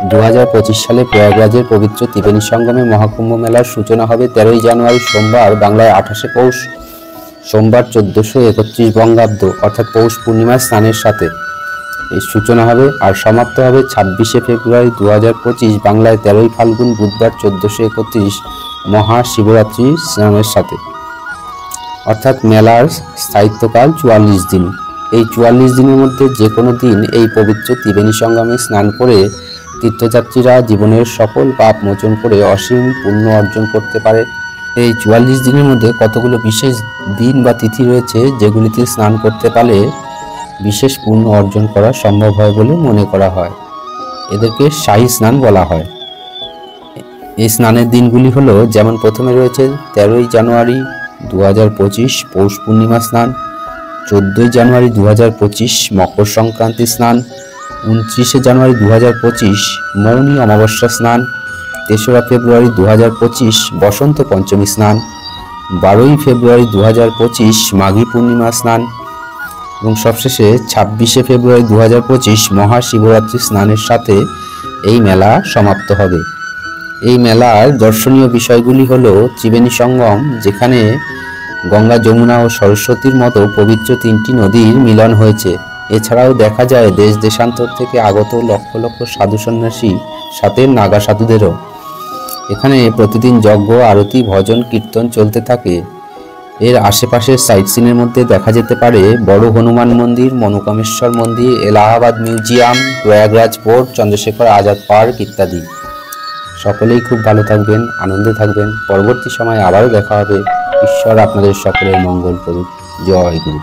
2025 সালে প্রয়াগরাজের পবিত্র ত্রিবেণী সঙ্গমে মহাকুম্ভ মেলার সূচনা হবে 13ই জানুয়ারি সোমবার, বাংলায় 28শে পৌষ সোমবার 1431 বঙ্গাব্দ অর্থাৎ পৌষ পূর্ণিমার স্নানের সাথে এই সূচনা হবে। আর সমাপ্ত হবে 26শে ফেব্রুয়ারি 2025 বাংলায় 13ই ফাল্গুন বুধবার 1431 মহাশিবরাত্রি স্নানের সাথে। অর্থাৎ মেলার স্থায়িত্বকাল 44 দিন। এই 44 দিনের মধ্যে যে কোনো দিন এই পবিত্র ত্রিবেণী সঙ্গমে স্নান করে তীর্থযাত্রীরা জীবনের সকল পাপ মোচন করে অসীম পুণ্য অর্জন করতে পারে। এই 44 দিনের মধ্যে কতগুলো বিশেষ দিন বা তিথি রয়েছে যেগুলিতে স্নান করতে পারলে বিশেষ পুণ্য অর্জন করা সম্ভব হয় বলে মনে করা হয়। এদেরকে শাহী স্নান বলা হয়। এই স্নানের দিনগুলি হলো, যেমন প্রথমে রয়েছে 13ই জানুয়ারি 2025 পৌষ পূর্ণিমা স্নান, 14ই জানুয়ারি 2025 মকর সংক্রান্তি স্নান, 29শে জানুয়ারি 2025 মৌনী অমাবস্যা স্নান, 3রা ফেব্রুয়ারি 2025 বসন্ত পঞ্চমী স্নান, 12ই ফেব্রুয়ারি 2025 মাঘী পূর্ণিমা স্নান এবং সবশেষে 26শে ফেব্রুয়ারি 2025 মহাশিবরাত্রি স্নানের সাথে এই মেলা সমাপ্ত হবে। এই মেলার দর্শনীয় বিষয়গুলি হলো ত্রিবেণী সঙ্গম, যেখানে গঙ্গা, যমুনা ও সরস্বতীর মতো পবিত্র 3টি নদীর মিলন হয়েছে। এছাড়াও দেখা যায় দেশ দেশান্তর থেকে আগত লক্ষ লক্ষ সাধু সন্ন্যাসী, সাথে নাগা সাধুদেরও। এখানে প্রতিদিন যজ্ঞ, আরতি, ভজন, কীর্তন চলতে থাকে। এর আশেপাশের সাইট সিনের মধ্যে দেখা যেতে পারে বড় হনুমান মন্দির, মনোকামেশ্বর মন্দির, Allahabad museum, Prayagraj port, Chandrashekhar Azad park ইত্যাদি। সকলেই খুব ভালো থাকবেন, আনন্দে থাকবেন। পরবর্তী সময়ে আবারও দেখা হবে। ঈশ্বর আপনাদের সকলের মঙ্গল করুক। জয় গুরু।